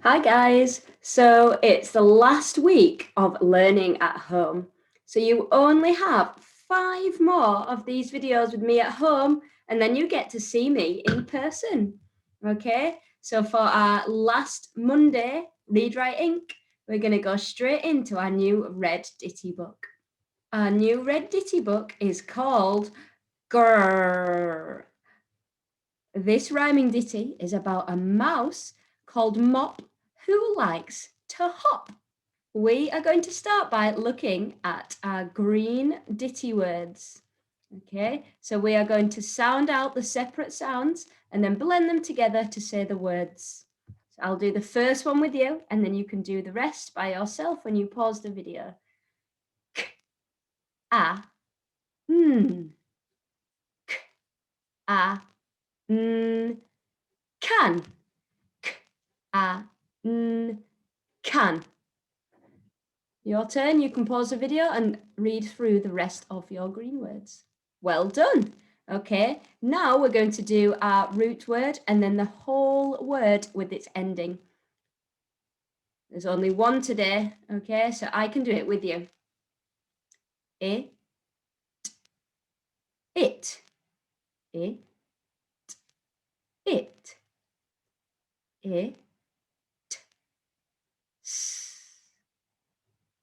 Hi guys, so it's the last week of learning at home. So you only have 5 more of these videos with me at home and then you get to see me in person. Okay, so for our last Monday, Read Write Ink, we're going to go straight into our new Red Ditty book. Our new Red Ditty book is called Grrr. This rhyming ditty is about a mouse called Mop who likes to hop. We are going to start by looking at our green ditty words. Okay, so we are going to sound out the separate sounds and then blend them together to say the words. So I'll do the first one with you and then you can do the rest by yourself when you pause the video. K, a, n. K, a, n. Can. K, a, n. Can. Your turn. You can pause the video and read through the rest of your green words. Well done. Okay, now we're going to do our root word and then the whole word with its ending. There's only one today, okay, so I can do it with you. It, it, it, it, it, s,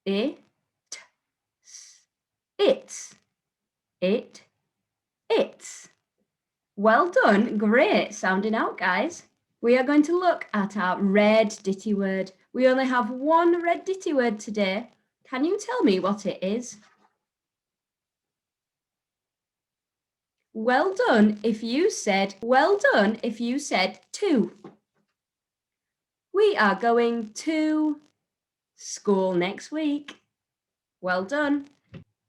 it, it's, it's. Well done, great sounding out, guys. We are going to look at our red ditty word. We only have one red ditty word today. Can you tell me what it is? Well done if you said to. We are going to school next week. Well done.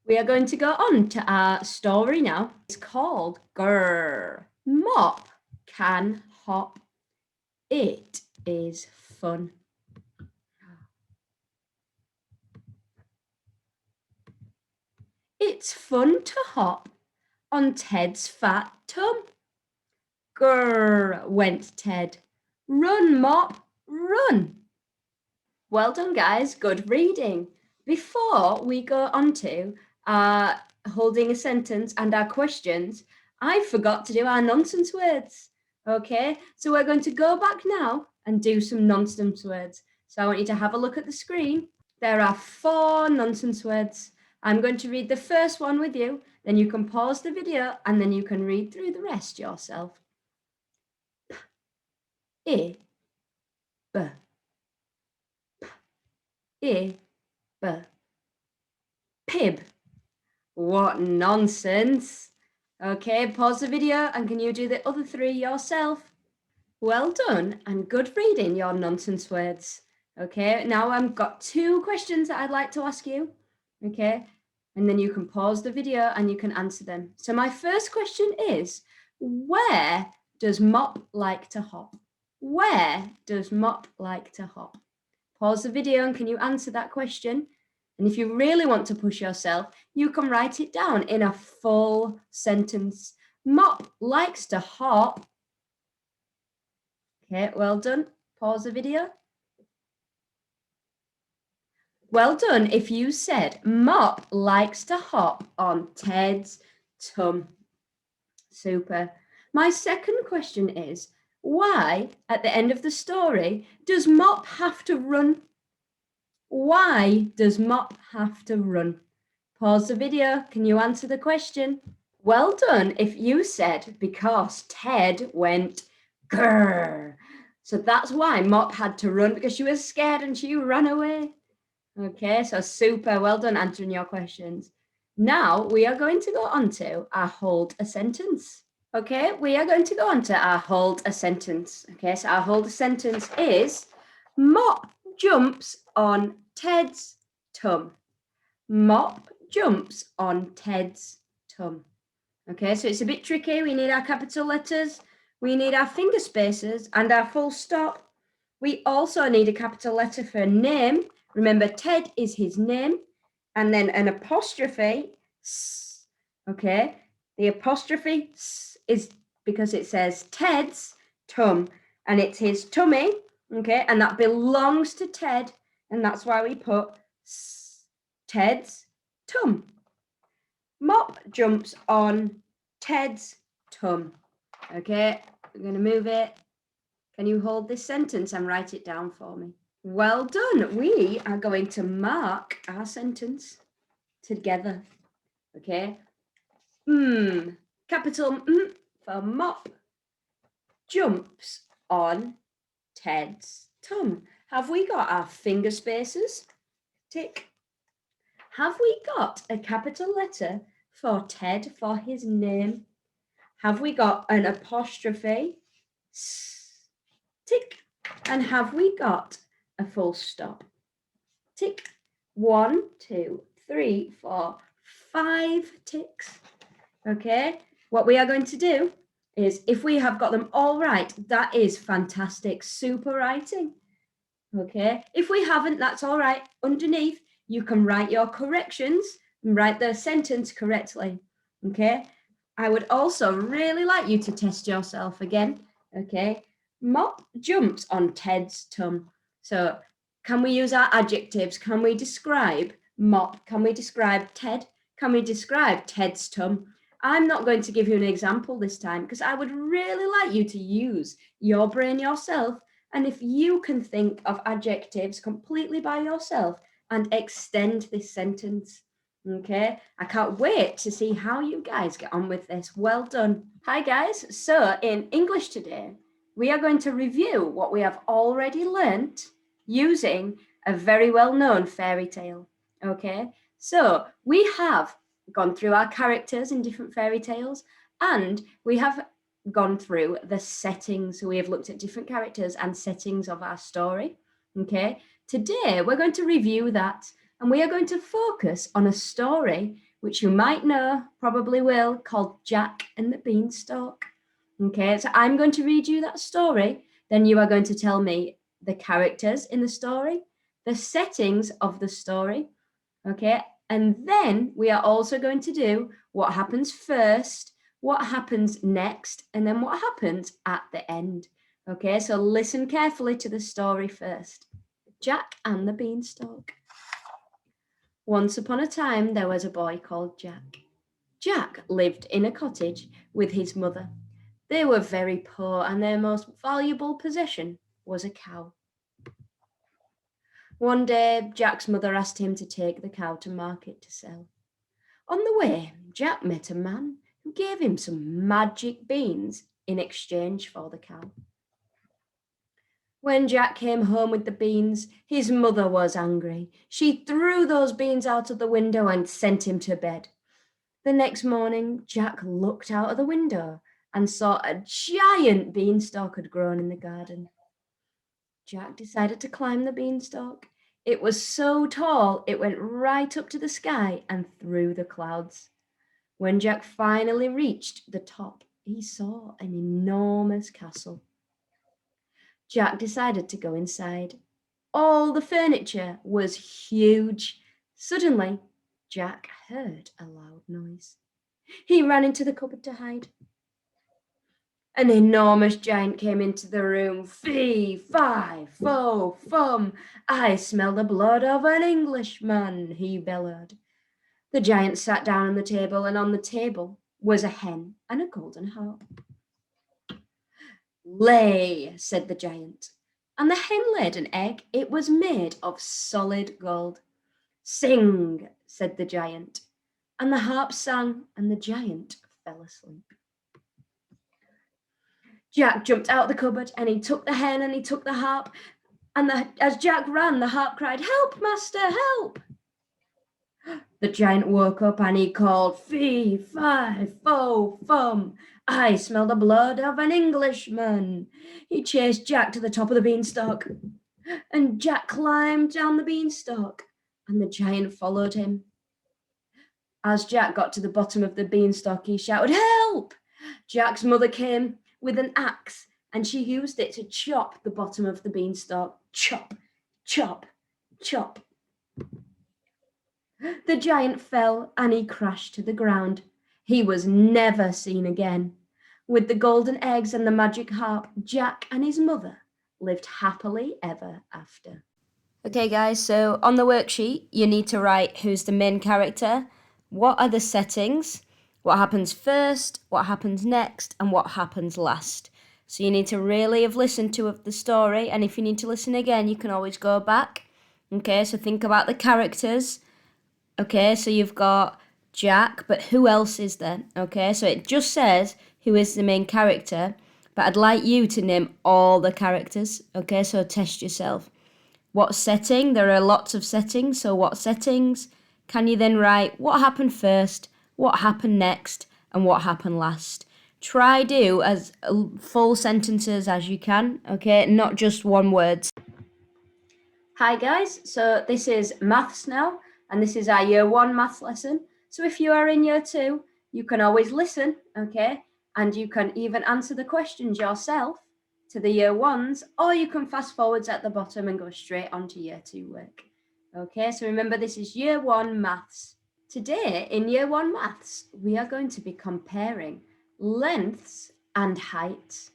We are going to go on to our story now. It's called Grrr. Mop can hop. It is fun. It's fun to hop on Ted's fat tum. Grrr, went Ted. Run, Mop, run. Well done, guys. Good reading. Before we go on to holding a sentence and our questions, I forgot to do our nonsense words. Okay, so we're going to go back now and do some nonsense words. So I want you to have a look at the screen. There are 4 nonsense words. I'm going to read the first one with you, then you can pause the video and then you can read through the rest yourself. P, I, B, I, B. Pib. What nonsense. Okay, pause the video and can you do the other 3 yourself? Well done and good reading your nonsense words. Okay, now I've got 2 questions that I'd like to ask you. Okay, and then you can pause the video and you can answer them. So my first question is, where does Mop like to hop? Where does Mop like to hop? Pause the video and can you answer that question? And if you really want to push yourself, you can write it down in a full sentence. Mop likes to hop. Okay, well done. Pause the video. Well done if you said Mop likes to hop on Ted's tum. Super. My second question is, why, at the end of the story, does Mop have to run? Why does Mop have to run? Pause the video. Can you answer the question? Well done if you said because Ted went grrr. So that's why Mop had to run, because she was scared and she ran away. Okay, so super well done answering your questions. Now we are going to go on to our hold a sentence. Okay, we are going to go on to our hold a sentence. Okay, so our hold a sentence is Mop jumps on Ted's tum. Mop jumps on Ted's tum. Okay, so it's a bit tricky. We need our capital letters, we need our finger spaces and our full stop. We also need a capital letter for name. Remember, Ted is his name. And then an apostrophe, s. Okay, the apostrophe s is because it says Ted's tum and it's his tummy. Okay, and that belongs to Ted, and that's why we put Ted's tum. Mop jumps on Ted's tum. Okay, I'm going to move it. Can you hold this sentence and write it down for me? Well done. We are going to mark our sentence together. Okay. Capital M for mop jumps on Ted's tum. Have we got our finger spaces? Tick. Have we got a capital letter for Ted for his name? Have we got an apostrophe? Tick. And have we got a full stop? Tick. 1, 2, 3, 4, 5 ticks. Okay, what we are going to do is, if we have got them all right, that is fantastic, super writing. Okay, if we haven't, that's all right. Underneath, you can write your corrections and write the sentence correctly. Okay, I would also really like you to test yourself again. Okay, Mop jumps on Ted's tum. So can we use our adjectives? Can we describe Mop? Can we describe Ted? Can we describe Ted's tum? I'm not going to give you an example this time because I would really like you to use your brain yourself. And if you can think of adjectives completely by yourself and extend this sentence, okay? I can't wait to see how you guys get on with this. Well done. Hi guys. So in English today, we are going to review what we have already learnt using a very well-known fairy tale, okay? So we have gone through our characters in different fairy tales, and we have gone through the settings. So we have looked at different characters and settings of our story, okay? Today, we're going to review that, and we are going to focus on a story which you might know, probably will, called Jack and the Beanstalk. Okay, so I'm going to read you that story, then you are going to tell me the characters in the story, the settings of the story, okay? And then we are also going to do what happens first, what happens next, and then what happens at the end. Okay, so listen carefully to the story first. Jack and the Beanstalk. Once upon a time, there was a boy called Jack. Jack lived in a cottage with his mother. They were very poor, and their most valuable possession was a cow. One day, Jack's mother asked him to take the cow to market to sell. On the way, Jack met a man who gave him some magic beans in exchange for the cow. When Jack came home with the beans, his mother was angry. She threw those beans out of the window and sent him to bed. The next morning, Jack looked out of the window and saw a giant beanstalk had grown in the garden. Jack decided to climb the beanstalk. It was so tall, it went right up to the sky and through the clouds. When Jack finally reached the top, he saw an enormous castle. Jack decided to go inside. All the furniture was huge. Suddenly, Jack heard a loud noise. He ran into the cupboard to hide. An enormous giant came into the room. Fee, fi, fo, fum. I smell the blood of an Englishman, he bellowed. The giant sat down on the table, and on the table was a hen and a golden harp. Lay, said the giant, and the hen laid an egg. It was made of solid gold. Sing, said the giant, and the harp sang, and the giant fell asleep. Jack jumped out of the cupboard, and he took the hen and he took the harp, and as Jack ran, the harp cried, "Help, master, help!" The giant woke up and he called, "Fee, fi, fo, fum. I smell the blood of an Englishman." He chased Jack to the top of the beanstalk, and Jack climbed down the beanstalk, and the giant followed him. As Jack got to the bottom of the beanstalk, he shouted, "Help!" Jack's mother came with an axe, and she used it to chop the bottom of the beanstalk. Chop, chop, chop. The giant fell and he crashed to the ground. He was never seen again. With the golden eggs and the magic harp, Jack and his mother lived happily ever after. Okay, guys, so on the worksheet, you need to write who's the main character, what are the settings, what happens first, what happens next, and what happens last. So you need to really have listened to the story, and if you need to listen again, you can always go back. Okay, so think about the characters. Okay, so you've got Jack, but who else is there? Okay, so it just says who is the main character, but I'd like you to name all the characters. Okay, so test yourself. What setting? There are lots of settings, so what settings? Can you then write what happened first, what happened next, and what happened last? Try do as full sentences as you can, okay? Not just one word. Hi guys, so this is maths now, and this is our year 1 maths lesson. So if you are in year 2, you can always listen, okay? And you can even answer the questions yourself to the year 1s, or you can fast forwards at the bottom and go straight on to year 2 work. Okay, so remember this is year 1 maths. Today in year 1 maths, we are going to be comparing lengths and heights.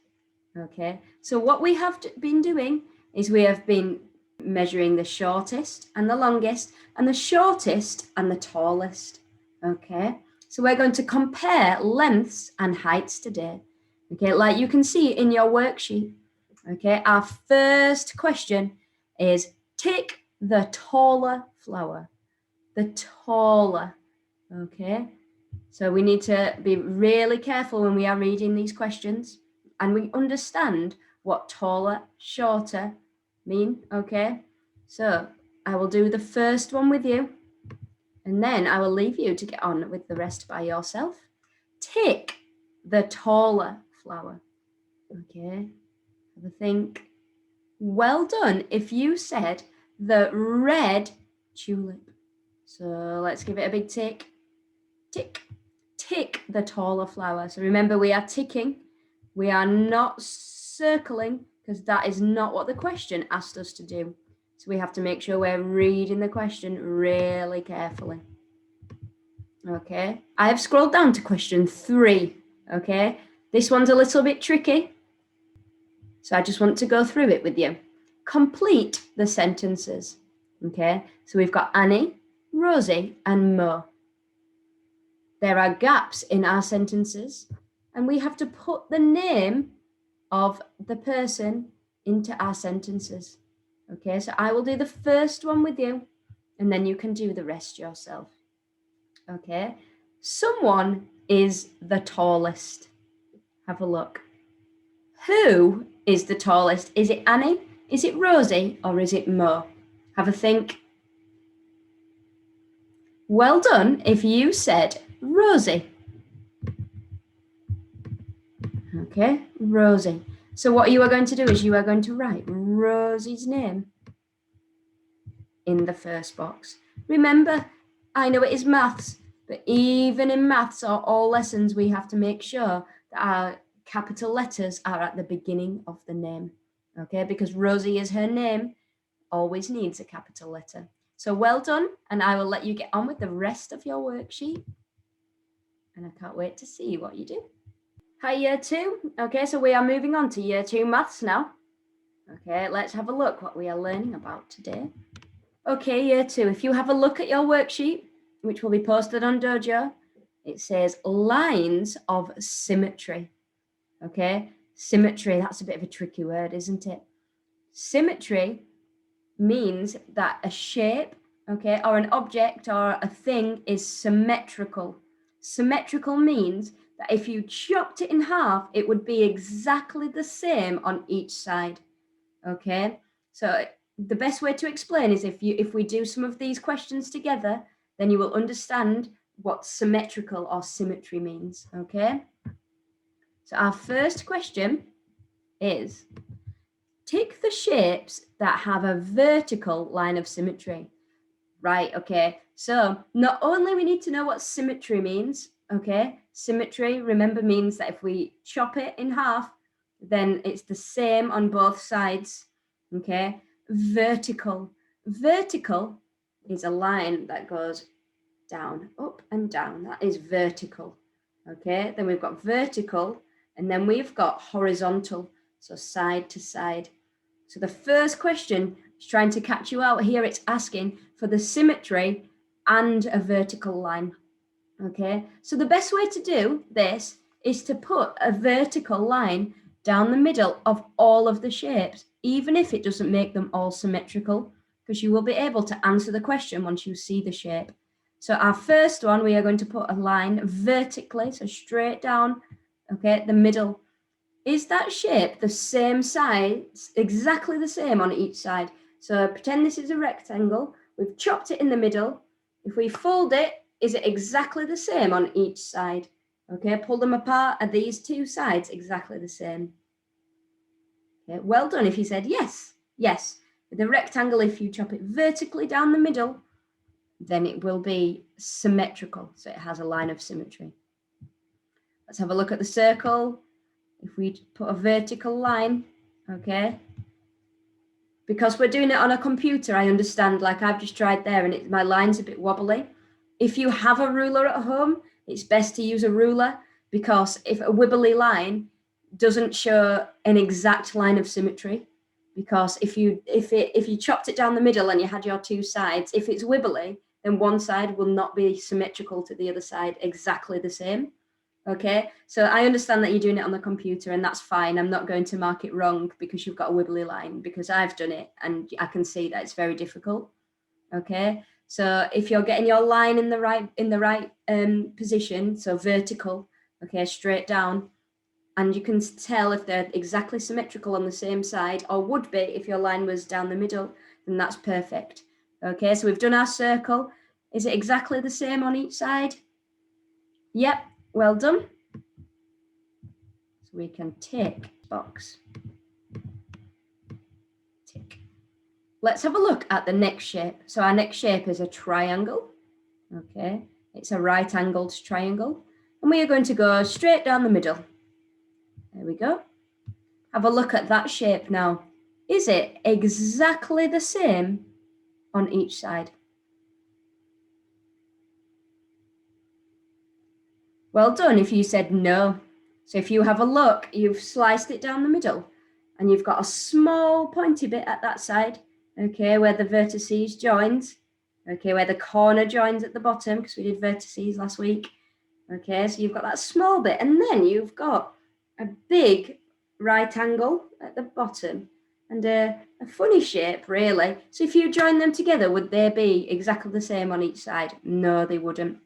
Okay, so what we have been doing is we have been measuring the shortest and the longest, and the shortest and the tallest. Okay, so we're going to compare lengths and heights today. Okay, like you can see in your worksheet. Okay, our first question is tick the taller flower. The taller. Okay, so we need to be really careful when we are reading these questions, and we understand what taller, shorter mean. Okay, so I will do the first one with you, and then I will leave you to get on with the rest by yourself. Tick the taller flower. Okay, have a think. Well done if you said the red tulip. So let's give it a big tick. Tick. Tick the taller flower. So remember, we are ticking. We are not circling, because that is not what the question asked us to do. So we have to make sure we're reading the question really carefully. Okay, I have scrolled down to question 3. Okay, this one's a little bit tricky, so I just want to go through it with you. Complete the sentences. Okay, so we've got Annie, Rosie, and Mo. There are gaps in our sentences, and we have to put the name of the person into our sentences. Okay, so I will do the first one with you, and then you can do the rest yourself. Okay, someone is the tallest. Have a look. Who is the tallest? Is it Annie? Is it Rosie? Or is it Mo? Have a think. Well done if you said Rosie. Okay, Rosie. So what you are going to do is you are going to write Rosie's name in the first box. Remember, I know it is maths, but even in maths or all lessons, we have to make sure that our capital letters are at the beginning of the name. Okay, because Rosie is her name, always needs a capital letter. So well done, and I will let you get on with the rest of your worksheet. And I can't wait to see what you do. Hi, year 2. Okay, so we are moving on to year 2 maths now. Okay, let's have a look what we are learning about today. Okay, year 2, if you have a look at your worksheet, which will be posted on Dojo, it says lines of symmetry. Okay, symmetry, that's a bit of a tricky word, isn't it? Symmetry means that a shape, okay, or an object or a thing is symmetrical. Symmetrical means that if you chopped it in half, it would be exactly the same on each side. Okay, so the best way to explain is if we do some of these questions together, then you will understand what symmetrical or symmetry means. Okay, so our first question is tick the shapes that have a vertical line of symmetry. Right, okay, so not only we need to know what symmetry means, okay, symmetry, remember, means that if we chop it in half, then it's the same on both sides, okay. Vertical is a line that goes down, up and down. That is vertical. Okay, then we've got vertical, and then we've got horizontal, so side to side. So the first question is trying to catch you out here. It's asking for the symmetry and a vertical line. Okay, so the best way to do this is to put a vertical line down the middle of all of the shapes, even if it doesn't make them all symmetrical, because you will be able to answer the question once you see the shape. So our first one, we are going to put a line vertically, so straight down, okay, the middle. Is that shape the same size, exactly the same on each side? So pretend this is a rectangle. We've chopped it in the middle. If we fold it, is it exactly the same on each side? Okay, pull them apart. Are these two sides exactly the same? Okay, well done if you said yes. Yes. With a rectangle, if you chop it vertically down the middle, then it will be symmetrical. So it has a line of symmetry. Let's have a look at the circle. If we put a vertical line, okay, because we're doing it on a computer, I understand, like I've just tried there and my line's a bit wobbly. If you have a ruler at home, it's best to use a ruler, because if a wibbly line doesn't show an exact line of symmetry, because if you chopped it down the middle and you had your two sides, if it's wibbly, then one side will not be symmetrical to the other side exactly the same. Okay, so I understand that you're doing it on the computer, and that's fine. I'm not going to mark it wrong because you've got a wibbly line, because I've done it and I can see that it's very difficult. Okay, so if you're getting your line in the right position, so vertical, okay, straight down, and you can tell if they're exactly symmetrical on the same side, or would be if your line was down the middle, then that's perfect. Okay, so we've done our circle. Is it exactly the same on each side? Yep. Well done. So we can tick box. Tick. Let's have a look at the next shape. So our next shape is a triangle. Okay, it's a right-angled triangle. And we are going to go straight down the middle. There we go. Have a look at that shape now. Is it exactly the same on each side? Well done if you said no. So if you have a look, you've sliced it down the middle and you've got a small pointy bit at that side, okay, where the vertices joins, okay, where the corner joins at the bottom, because we did vertices last week. Okay, so you've got that small bit, and then you've got a big right angle at the bottom and a funny shape, really. So if you join them together, would they be exactly the same on each side? No, they wouldn't.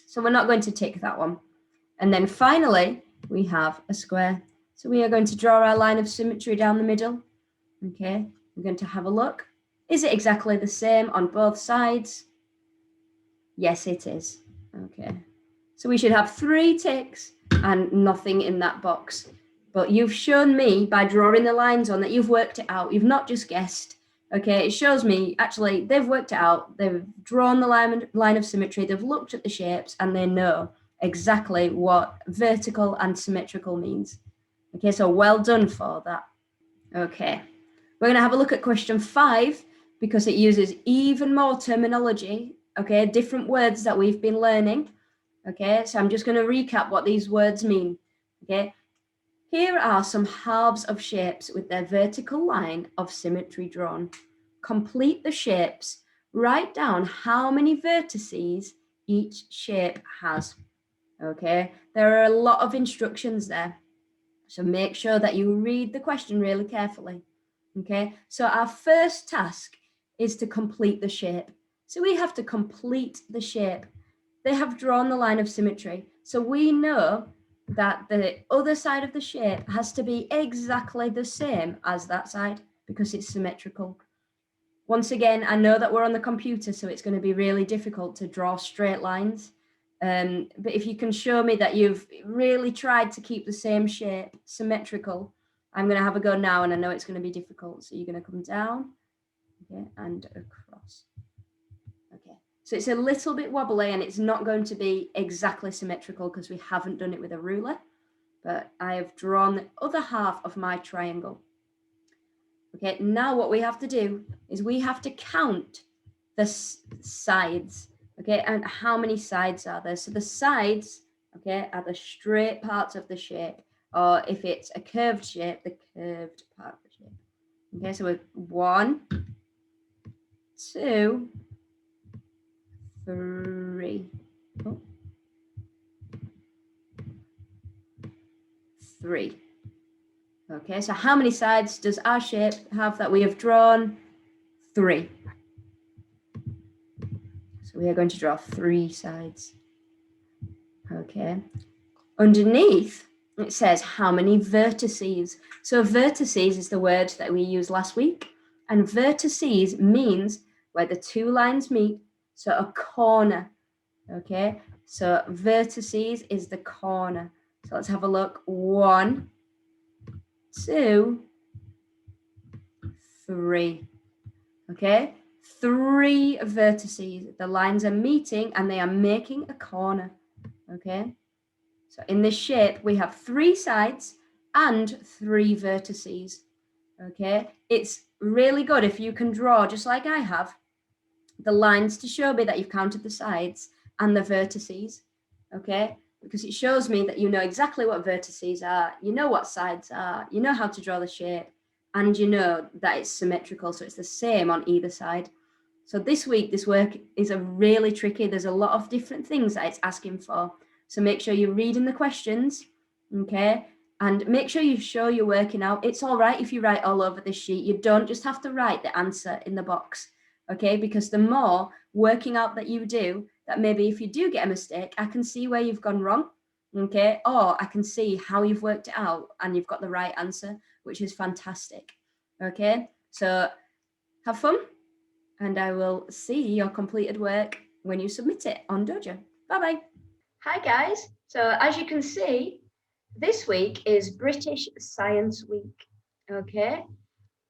So we're not going to tick that one. And then finally, we have a square. So we are going to draw our line of symmetry down the middle. Okay, we're going to have a look. Is it exactly the same on both sides? Yes, it is. Okay, so we should have 3 ticks and nothing in that box. But you've shown me by drawing the lines on that you've worked it out. You've not just guessed. Okay, it shows me actually they've worked it out. They've drawn the line of symmetry. They've looked at the shapes and they know exactly what vertical and symmetrical means. Okay, so well done for that. Okay, we're going to have a look at question 5 because it uses even more terminology, okay, different words that we've been learning. Okay, so I'm just going to recap what these words mean. Okay, here are some halves of shapes with their vertical line of symmetry drawn. Complete the shapes. Write down how many vertices each shape has. Okay, there are a lot of instructions there. So make sure that you read the question really carefully. Okay, so our first task is to complete the shape. So we have to complete the shape. They have drawn the line of symmetry. So we know that the other side of the shape has to be exactly the same as that side because it's symmetrical. Once again, I know that we're on the computer, so it's going to be really difficult to draw straight lines. But if you can show me that you've really tried to keep the same shape symmetrical, I'm going to have a go now, and I know it's going to be difficult. So you're going to come down, okay, and across. Okay, so it's a little bit wobbly, and it's not going to be exactly symmetrical because we haven't done it with a ruler, but I have drawn the other half of my triangle. Okay, now what we have to do is we have to count the sides. Okay, and how many sides are there? So the sides, okay, are the straight parts of the shape, or if it's a curved shape, the curved part of the shape. Okay, so we're 1, 2, 3. Oh. 3. Okay, so how many sides does our shape have that we have drawn? 3. So we are going to draw 3 sides. Okay. Underneath, it says how many vertices. So vertices is the word that we used last week. And vertices means where the 2 lines meet. So a corner. Okay. So vertices is the corner. So let's have a look. 1, 2, 3. Okay. 3 vertices. The lines are meeting and they are making a corner. Okay. So in this shape, we have 3 sides and 3 vertices. Okay. It's really good if you can draw, just like I have, the lines to show me that you've counted the sides and the vertices. Okay. Because it shows me that you know exactly what vertices are, you know what sides are, you know how to draw the shape, and you know that it's symmetrical, so it's the same on either side. So this week, this work is a really tricky. There's a lot of different things that it's asking for. So make sure you're reading the questions, okay? And make sure you show you're working out. It's all right if you write all over the sheet. You don't just have to write the answer in the box, okay? Because the more working out that you do, that maybe if you do get a mistake, I can see where you've gone wrong, okay? Or I can see how you've worked it out and you've got the right answer, which is fantastic, okay? So have fun, and I will see your completed work when you submit it on Dojo. Bye-bye. Hi guys. So as you can see, this week is British Science Week. Okay.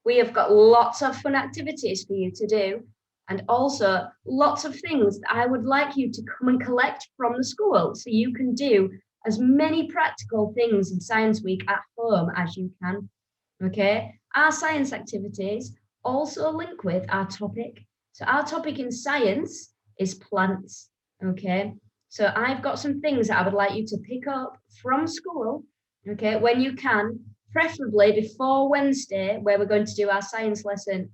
We have got lots of fun activities for you to do, and also lots of things that I would like you to come and collect from the school so you can do as many practical things in Science Week at home as you can. Okay. Our science activities also link with our topic. So our topic in science is plants. Okay. So I've got some things that I would like you to pick up from school, okay, when you can, preferably before Wednesday, where we're going to do our science lesson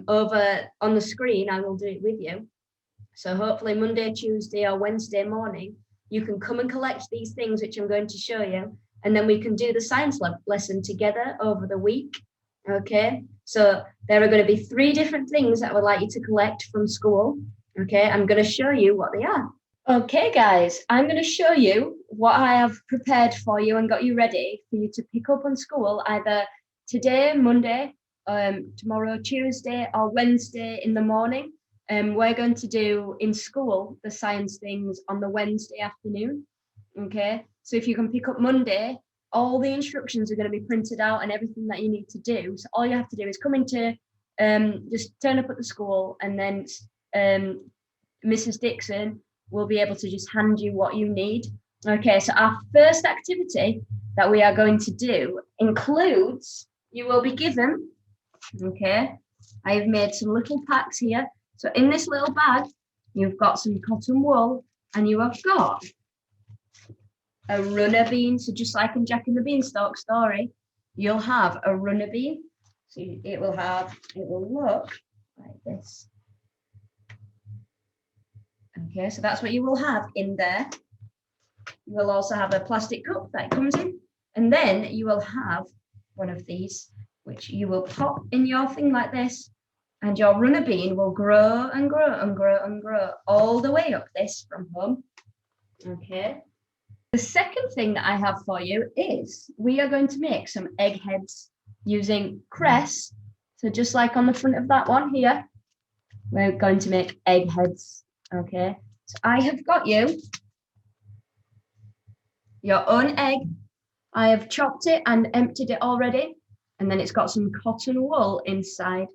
over on the screen. I will do it with you. So hopefully Monday, Tuesday, or Wednesday morning, you can come and collect these things which I'm going to show you, and then we can do the science lesson together over the week. Okay, so there are going to be 3 different things that I would like you to collect from school. Okay, I'm going to show you what they are. Okay, guys, I'm going to show you what I have prepared for you and got you ready for you to pick up on school either today, Monday, tomorrow, Tuesday, or Wednesday in the morning. We're going to do in school the science things on the Wednesday afternoon. Okay, so if you can pick up Monday, all the instructions are going to be printed out and everything that you need to do. So all you have to do is come into, just turn up at the school, and then Mrs. Dixon will be able to just hand you what you need. Okay, so our first activity that we are going to do includes, you will be given, okay, I have made some little packs here. So in this little bag, you've got some cotton wool, and you have got a runner bean. So just like in Jack and the Beanstalk story, you'll have a runner bean. So it will look like this. Okay, so that's what you will have in there. You will also have a plastic cup that comes in, and then you will have one of these, which you will pop in your thing like this, and your runner bean will grow and grow and grow and grow all the way up this from home. Okay. The second thing that I have for you is we are going to make some egg heads using cress. So just like on the front of that one here, we're going to make egg heads. Okay, so I have got you your own egg. I have chopped it and emptied it already, and then it's got some cotton wool inside.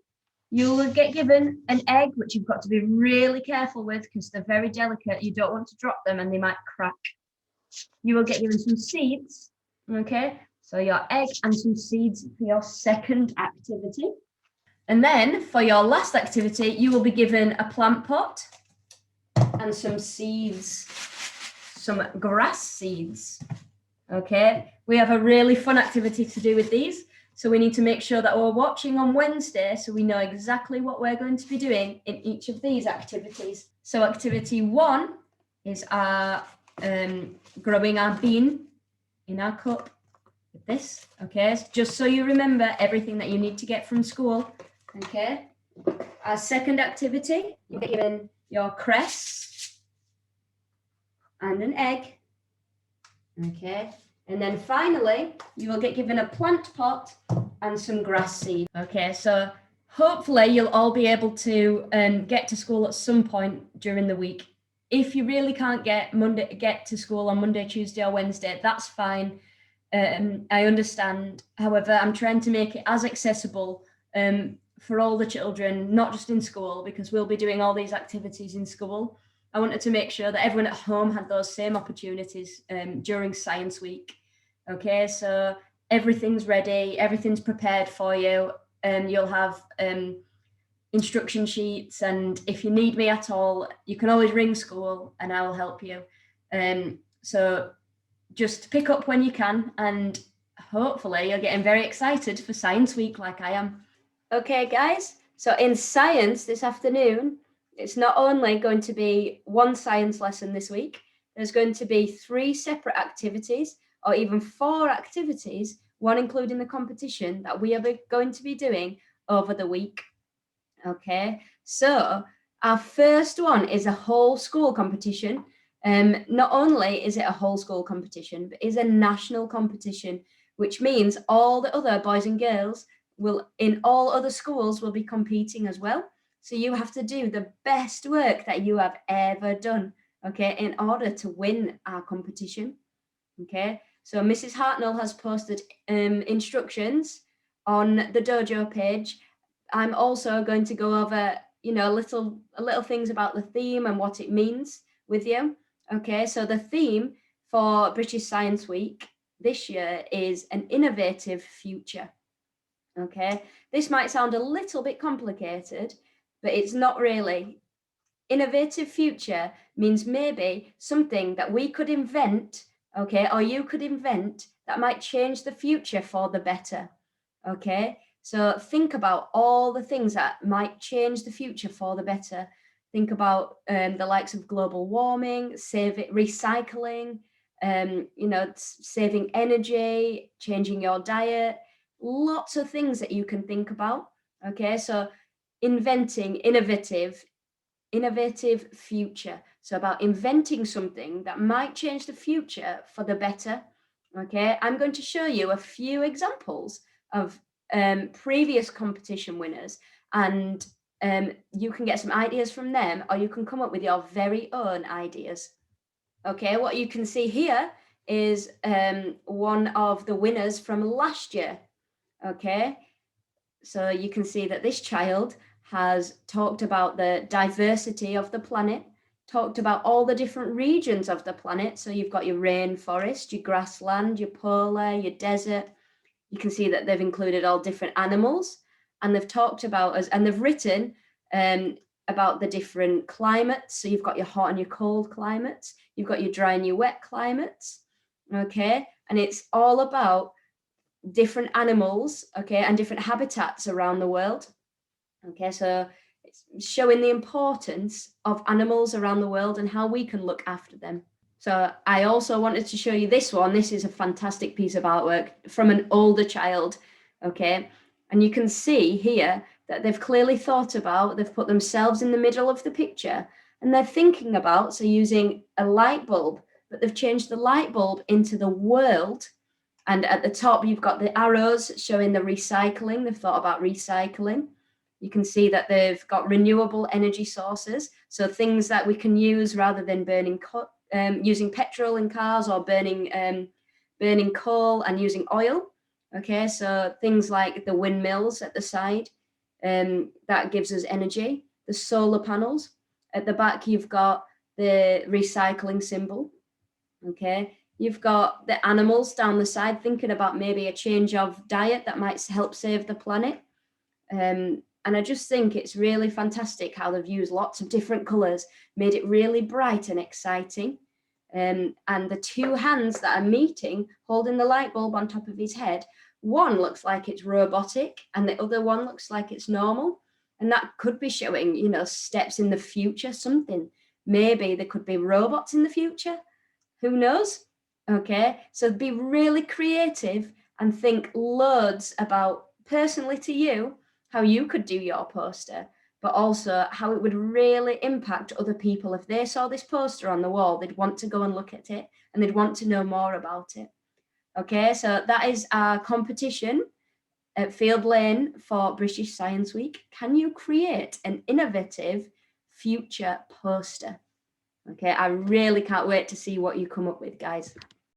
You will get given an egg, which you've got to be really careful with because they're very delicate. You don't want to drop them and they might crack. You will get given some seeds, okay? So your egg and some seeds for your second activity. And then for your last activity, you will be given a plant pot and some seeds, some grass seeds. Okay, we have a really fun activity to do with these. So we need to make sure that we're watching on Wednesday so we know exactly what we're going to be doing in each of these activities. So activity 1 is our growing our bean in our cup with this, okay? Just so you remember everything that you need to get from school, okay? Our second activity, you're given your cress and an egg, okay? And then finally, you will get given a plant pot and some grass seed, okay? So hopefully you'll all be able to get to school at some point during the week. If you really can't get to school on Monday, Tuesday, or Wednesday, that's fine. I understand. However, I'm trying to make it as accessible for all the children, not just in school, because we'll be doing all these activities in school. I wanted to make sure that everyone at home had those same opportunities during Science Week. Okay, so everything's ready, everything's prepared for you, and you'll have instruction sheets, and if you need me at all, you can always ring school and I'll help you. So just pick up when you can, and hopefully you're getting very excited for Science Week like I am. Okay, guys, so in science this afternoon, it's not only going to be one science lesson this week, there's going to be 3 separate activities, or even 4 activities, one including the competition that we are going to be doing over the week. Okay, so our first one is a whole school competition. Not only is it a whole school competition, but it's a national competition, which means all the other boys and girls in all other schools will be competing as well. So you have to do the best work that you have ever done, okay, in order to win our competition. Okay, so Mrs. Hartnell has posted instructions on the dojo page. I'm also going to go over, little things about the theme and what it means with you. Okay, so the theme for British Science Week this year is an innovative future. Okay, this might sound a little bit complicated, but it's not really. Innovative future means maybe something that we could invent, okay, or you could invent that might change the future for the better. Okay, so think about all the things that might change the future for the better. Think about the likes of global warming, recycling, saving energy, changing your diet, lots of things that you can think about. Okay, so inventing innovative future. So about inventing something that might change the future for the better. Okay, I'm going to show you a few examples of previous competition winners, and you can get some ideas from them, or you can come up with your very own ideas. Okay, what you can see here is one of the winners from last year. Okay, so you can see that this child has talked about the diversity of the planet, talked about all the different regions of the planet. So you've got your rainforest, your grassland, your polar, your desert. You can see that they've included all different animals, and they've talked about us, and they've written about the different climates. So you've got your hot and your cold climates, you've got your dry and your wet climates. Okay, and it's all about different animals, okay, and different habitats around the world. Okay, so it's showing the importance of animals around the world and how we can look after them. So I also wanted to show you this one. This is a fantastic piece of artwork from an older child, okay? And you can see here that they've clearly thought about, they've put themselves in the middle of the picture, and they're thinking about, so using a light bulb, but they've changed the light bulb into the world. And at the top, you've got the arrows showing the recycling. They've thought about recycling. You can see that they've got renewable energy sources. So things that we can use rather than using petrol in cars, or burning coal and using oil. Okay, so things like the windmills at the side, that gives us energy. The solar panels. At the back, you've got the recycling symbol. Okay, you've got the animals down the side, thinking about maybe a change of diet that might help save the planet. And I just think it's really fantastic how they've used lots of different colours, made it really bright and exciting. And the two hands that are meeting, holding the light bulb on top of his head, one looks like it's robotic and the other one looks like it's normal. And that could be showing, you know, steps in the future, something. Maybe there could be robots in the future. Who knows? Okay, so be really creative and think loads about, personally to you, how you could do your poster, but also how it would really impact other people. If they saw this poster on the wall, they'd want to go and look at it and they'd want to know more about it. Okay, so that is our competition at Field Lane for British Science Week. Can you create an innovative future poster? Okay, I really can't wait to see what you come up with, guys.